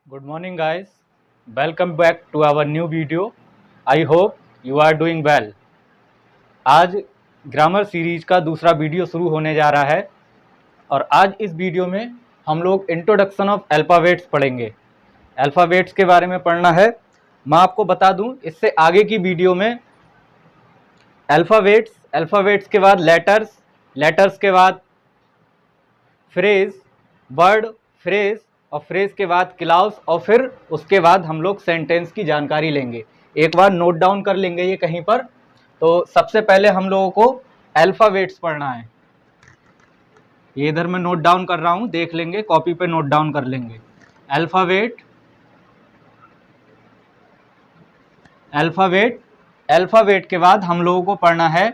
Good morning guys. Welcome back to our new video. I hope you are doing well. आज grammar series का दूसरा video शुरू होने जा रहा है और आज इस वीडियो में हम लोग इंट्रोडक्शन ऑफ अल्फ़ाबेट्स पढ़ेंगे। अल्फ़ाबेट्स के बारे में पढ़ना है। मैं आपको बता दूं, इससे आगे की वीडियो में अल्फ़ाबेट्स के बाद लेटर्स के बाद फ्रेज, वर्ड, फ्रेज और फ्रेज के बाद क्लाउज और फिर उसके बाद हम लोग सेंटेंस की जानकारी लेंगे। एक बार नोट डाउन कर लेंगे ये कहीं पर। तो सबसे पहले हम लोगों को अल्फ़ाबेट्स पढ़ना है। ये इधर मैं नोट डाउन कर रहा हूँ, देख लेंगे, कॉपी पे नोट डाउन कर लेंगे। अल्फ़ाबेट के बाद हम लोगों को पढ़ना है,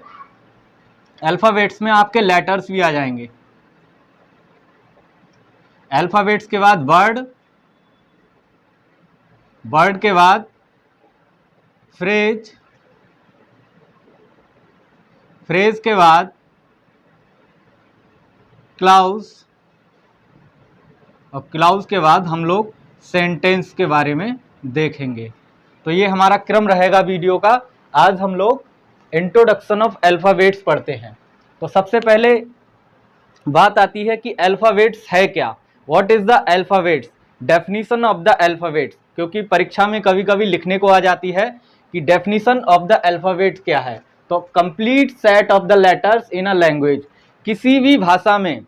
अल्फ़ाबेट्स में आपके लेटर्स भी आ जाएंगे। अल्फ़ाबेट्स के बाद वर्ड के बाद फ्रेज के बाद क्लाउज और क्लाउज के बाद हम लोग सेंटेंस के बारे में देखेंगे। तो ये हमारा क्रम रहेगा वीडियो का। आज हम लोग इंट्रोडक्शन ऑफ अल्फ़ाबेट्स पढ़ते हैं। तो सबसे पहले बात आती है कि अल्फ़ाबेट्स है क्या। What is the alphabets, definition of the alphabets, क्योंकि परीक्षा में कभी कभी लिखने को आ जाती है कि डेफिनीशन ऑफ द अल्फ़ाबेट्स क्या है। तो complete set of the letters in a language. किसी भी भाषा में,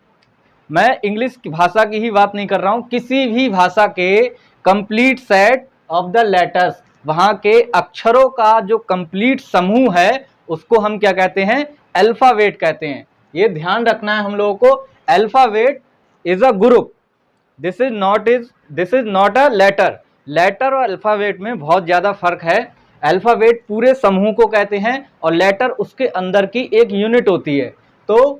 मैं इंग्लिश की भाषा की ही बात नहीं कर रहा हूँ, किसी भी भाषा के complete set of the letters, वहाँ के अक्षरों का जो कंप्लीट समूह है उसको हम क्या कहते हैं, अल्फ़ाबेट कहते हैं। ये ध्यान रखना है हम लोगों को। Alphabet is a group, this is not a letter और अल्फ़ाबेट में बहुत ज़्यादा फर्क है। अल्फ़ाबेट पूरे समूह को कहते हैं और लेटर उसके अंदर की एक यूनिट होती है। तो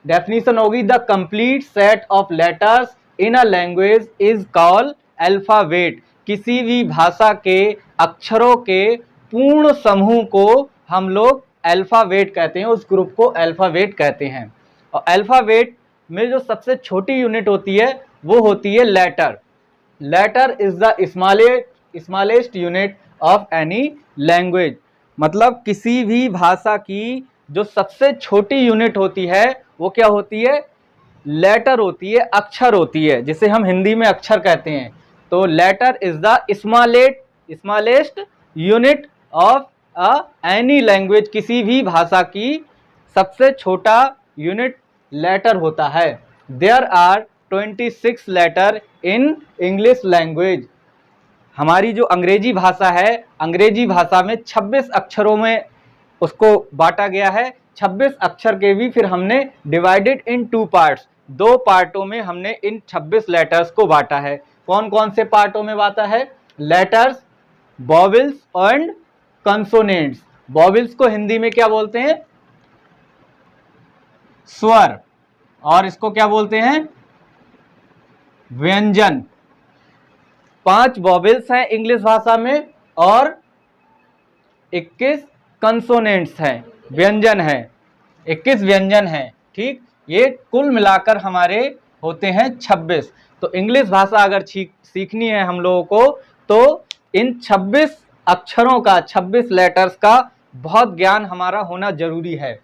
डेफिनेशन होगी, the complete set of letters in a language is called alphabet. किसी भी भाषा के अक्षरों के पूर्ण समूह को हम लोग अल्फ़ाबेट कहते हैं, उस ग्रुप को अल्फ़ाबेट कहते हैं। और अल्फ़ाबेट में जो सबसे छोटी यूनिट होती है वो होती है letter. Letter is the smallest unit of any language. मतलब किसी भी भाषा की जो सबसे छोटी यूनिट होती है वो क्या होती है, लेटर होती है, अक्षर होती है, जिसे हम हिंदी में अक्षर कहते हैं। तो letter is the smallest unit of any language. किसी भी भाषा की सबसे छोटा यूनिट लेटर होता है। There are 26 letter in English language. हमारी जो अंग्रेजी भाषा है, अंग्रेजी भाषा में 26 अक्षरों में उसको बांटा गया है। 26 अक्षर के भी फिर हमने डिवाइडेड इन 2 पार्ट्स, 2 पार्टों में हमने इन 26 लेटर्स को बांटा है। कौन कौन से पार्टों में बांटा है, letters, vowels and consonants. Vowels को हिंदी में क्या बोलते हैं, स्वर, और इसको क्या बोलते हैं, व्यंजन। 5 वॉवेल्स हैं इंग्लिश भाषा में और 21 कंसोनेंट्स हैं, व्यंजन है, 21 व्यंजन हैं। ठीक, ये कुल मिलाकर हमारे होते हैं 26। तो इंग्लिश भाषा अगर सीखनी है हम लोगों को तो इन 26 अक्षरों का, 26 लेटर्स का बहुत ज्ञान हमारा होना जरूरी है।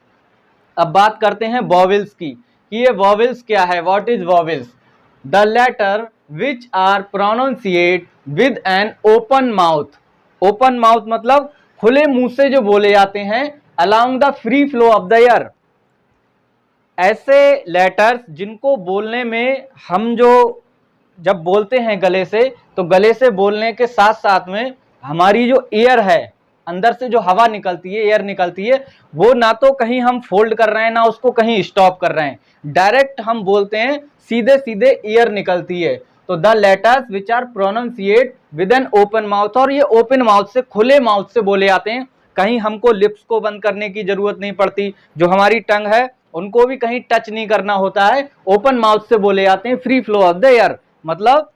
अब बात करते हैं वॉवेल्स की कि ये वॉवेल्स क्या है। What is vowels, the letter which are pronunciate with an open mouth. Open mouth मतलब खुले मुंह से जो बोले जाते हैं, along the free flow of the air. ऐसे लेटर्स जिनको बोलने में हम जब बोलते हैं गले से, तो गले से बोलने के साथ साथ में हमारी जो एयर है, अंदर से जो हवा निकलती है, एयर निकलती है, वो ना तो कहीं हम फोल्ड कर रहे हैं ना उसको कहीं स्टॉप कर रहे हैं, डायरेक्ट हम बोलते हैं, सीधे सीधे एयर निकलती है। तो the letters which are pronunciate with an open mouth, और ये ओपन माउथ से, खुले माउथ से बोले जाते हैं। कहीं हमको लिप्स को बंद करने की जरूरत नहीं पड़ती, जो हमारी टंग है उनको भी कहीं टच नहीं करना होता है, ओपन माउथ से बोले जाते हैं। Free flow of the air मतलब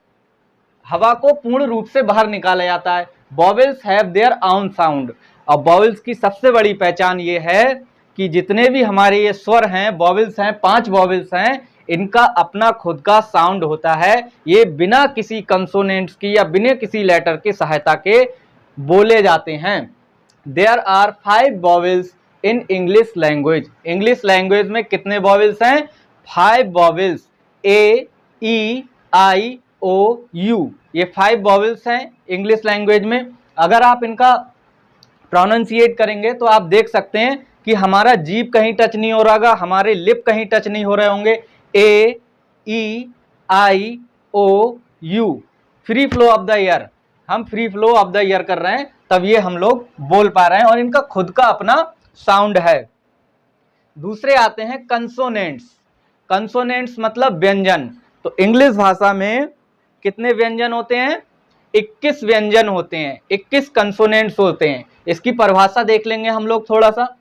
हवा को पूर्ण रूप से बाहर निकाला जाता है। Vowels have their own sound. और वॉवेल्स की सबसे बड़ी पहचान ये है कि जितने भी हमारे ये स्वर हैं, वॉवेल्स हैं, 5 वॉवेल्स हैं, इनका अपना खुद का साउंड होता है, ये बिना किसी कंसोनेंट्स की या बिना किसी लेटर की सहायता के बोले जाते हैं। There are 5 vowels in English language. English language में कितने वॉवेल्स हैं? 5 vowels, A, E, I, O, you, ये 5 वॉवेल्स हैं इंग्लिश लैंग्वेज में। अगर आप इनका प्रोनाउंसिएट करेंगे तो आप देख सकते हैं कि हमारा जीभ कहीं टच नहीं हो रहा होगा, हमारे लिप कहीं टच नहीं हो रहे होंगे। A, E, I, O, U, free flow of the air, हम free flow of the air कर रहे हैं, तब ये हम लोग बोल पा रहे हैं और इनका खुद का अपना साउंड है। दूसरे आते हैं कंसोनेंट्स। कंसोनेंट्स मतलब व्यंजन। तो इंग्लिश भाषा में कितने व्यंजन होते हैं? 21 व्यंजन होते हैं, 21 कंसोनेंट्स होते हैं। इसकी परिभाषा देख लेंगे हम लोग थोड़ा सा।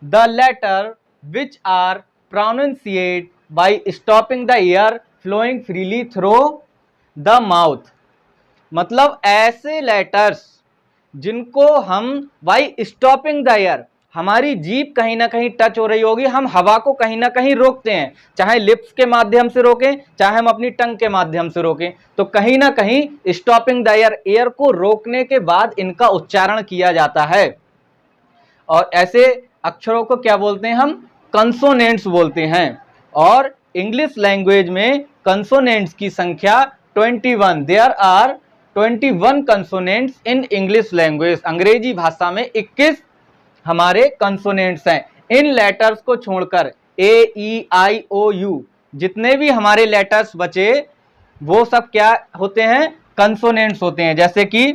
The letter which are pronunciate by stopping the air flowing freely through the mouth, मतलब ऐसे लेटर्स जिनको हम बाय स्टॉपिंग द एयर, हमारी जीभ कहीं ना कहीं टच हो रही होगी, हम हवा को कहीं ना कहीं रोकते हैं, चाहे लिप्स के माध्यम से रोकें, चाहे हम अपनी टंग के माध्यम से रोकें, तो कहीं ना कहीं स्टॉपिंग द एयर, एयर को रोकने के बाद इनका उच्चारण किया जाता है। और ऐसे अक्षरों को क्या बोलते हैं? हम कंसोनेंट्स बोलते हैं। और इंग्लिश लैंग्वेज में कंसोनेंट्स की संख्या 21, there are 21 consonants in English language. अंग्रेजी भाषा में 21 हमारे कंसोनेंट्स हैं। इन लेटर्स को छोड़कर ए, ई, आई, ओ, यू, जितने भी हमारे लेटर्स बचे वो सब क्या होते हैं? कंसोनेंट्स होते हैं। जैसे कि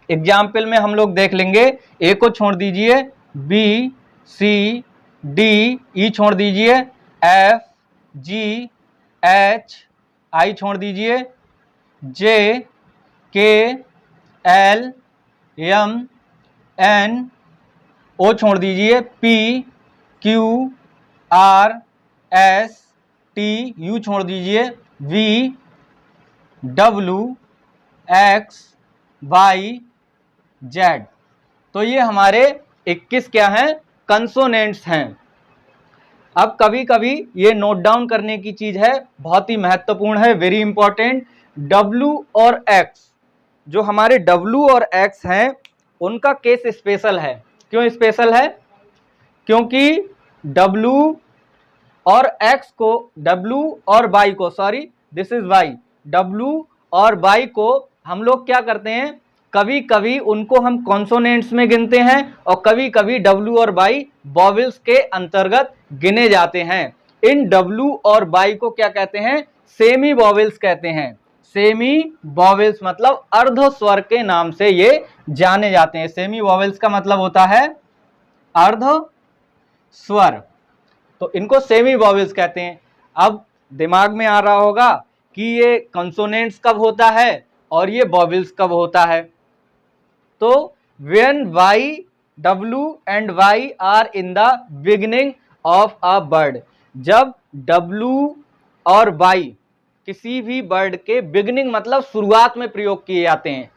एग्जाम्पल में हम लोग देख लेंगे, ए को छोड़ दीजिए, बी, सी, डी, ई छोड़ दीजिए, एफ, जी, एच, आई छोड़ दीजिए, जे, के, एल, एम, एन, ओ छोड़ दीजिए, P, Q, R, S, T, U छोड़ दीजिए, V, W, X, Y, Z. तो ये हमारे 21 क्या हैं? कंसोनेंट्स हैं। अब कभी कभी ये नोट डाउन करने की चीज है, बहुत ही महत्वपूर्ण है, वेरी इंपॉर्टेंट। डब्ल्यू और एक्स, जो हमारे डब्ल्यू और एक्स हैं उनका केस स्पेशल है। क्यों स्पेशल है? क्योंकि डब्ल्यू और एक्स को, डब्ल्यू और वाई को, sorry this is Y, W और वाई को हम लोग क्या करते हैं? कभी कभी उनको हम कॉन्सोनेंट्स में गिनते हैं और कभी कभी डब्ल्यू और वाई वॉवेल्स के अंतर्गत गिने जाते हैं। इन डब्ल्यू और वाई को क्या कहते हैं? सेमी वॉवेल्स कहते हैं। सेमी वॉवेल्स मतलब अर्ध स्वर के नाम से ये जाने जाते हैं। सेमी वॉवेल्स का मतलब होता है अर्ध स्वर, तो इनको सेमी वॉवेल्स कहते हैं। अब दिमाग में आ रहा होगा कि ये कंसोनेंट्स कब होता है और ये वॉवेल्स कब होता है। तो when Y, W and Y are in the beginning of a word, जब डब्ल्यू और वाई किसी भी वर्ड के बिगिनिंग मतलब शुरुआत में प्रयोग किए जाते हैं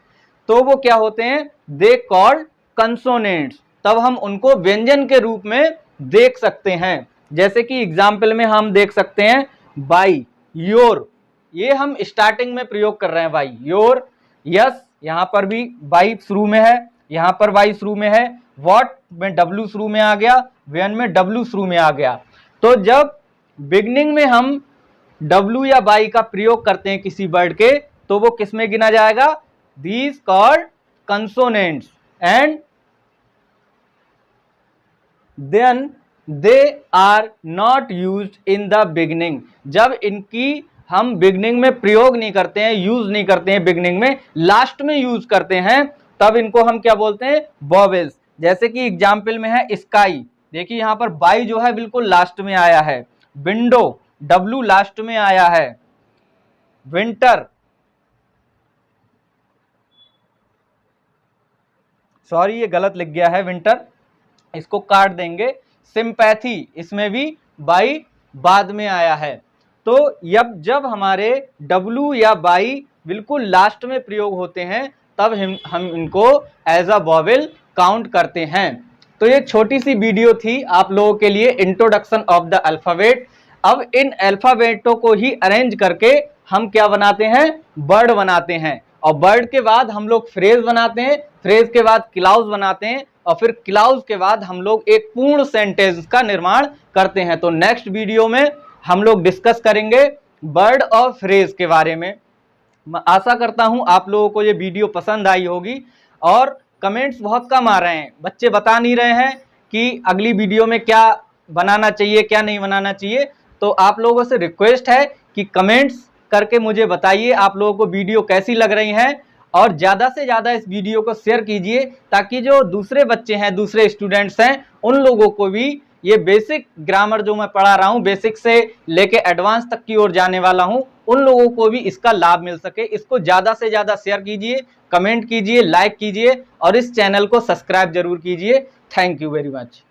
तो वो क्या होते हैं? They called consonants. तब हम उनको व्यंजन के रूप में देख सकते हैं। जैसे कि एग्जाम्पल में हम देख सकते हैं बाई, योर, ये हम स्टार्टिंग में प्रयोग कर रहे हैं बाई, योर, यस, यहाँ पर भी बाई शुरू में है, यहाँ पर बाई शुरू में है, व्हाट में डब्ल्यू शुरू में आ गया, व्हेन में डब्ल्यू शुरू में आ गया। तो जब बिगनिंग में हम डब्ल्यू या बाई का प्रयोग करते हैं किसी वर्ड के तो वो किस में गिना जाएगा? These called consonants and then they are not used in the beginning. जब इनकी हम बिगनिंग में प्रयोग नहीं करते हैं, यूज नहीं करते हैं बिगनिंग में, लास्ट में यूज करते हैं, तब इनको हम क्या बोलते हैं? वॉवेल्स। जैसे कि एग्जाम्पल में है स्काई, देखिए यहां पर बाई जो है बिल्कुल लास्ट में आया है, विंडो डब्ल्यू लास्ट में आया है, विंटर, सॉरी ये गलत लिख गया है विंटर, इसको काट देंगे, सिंपैथी, इसमें भी बाई बाद में आया है। तो जब हमारे डब्ल्यू या बाई बिल्कुल लास्ट में प्रयोग होते हैं तब हम इनको एज अ वॉवेल काउंट करते हैं। तो ये छोटी सी वीडियो थी आप लोगों के लिए, इंट्रोडक्शन ऑफ द अल्फाबेट। अब इन अल्फाबेटों को ही अरेंज करके हम क्या बनाते हैं, वर्ड बनाते हैं, और वर्ड के बाद हम लोग फ्रेज बनाते हैं, फ्रेज के बाद क्लाउज बनाते हैं, और फिर क्लाउज के बाद हम लोग एक पूर्ण सेंटेंस का निर्माण करते हैं। तो नेक्स्ट वीडियो में हम लोग डिस्कस करेंगे वर्ड और फ्रेज के बारे में। मैं आशा करता हूं आप लोगों को ये वीडियो पसंद आई होगी। और कमेंट्स बहुत कम आ रहे हैं, बच्चे बता नहीं रहे हैं कि अगली वीडियो में क्या बनाना चाहिए क्या नहीं बनाना चाहिए। तो आप लोगों से रिक्वेस्ट है कि कमेंट्स करके मुझे बताइए आप लोगों को वीडियो कैसी लग रही हैं, और ज़्यादा से ज़्यादा इस वीडियो को शेयर कीजिए ताकि जो दूसरे बच्चे हैं, दूसरे स्टूडेंट्स हैं, उन लोगों को भी ये बेसिक ग्रामर जो मैं पढ़ा रहा हूँ, बेसिक से लेके एडवांस तक की ओर जाने वाला हूँ, उन लोगों को भी इसका लाभ मिल सके। इसको ज़्यादा से ज़्यादा शेयर कीजिए, कमेंट कीजिए, लाइक कीजिए और इस चैनल को सब्सक्राइब जरूर कीजिए। Thank you very much.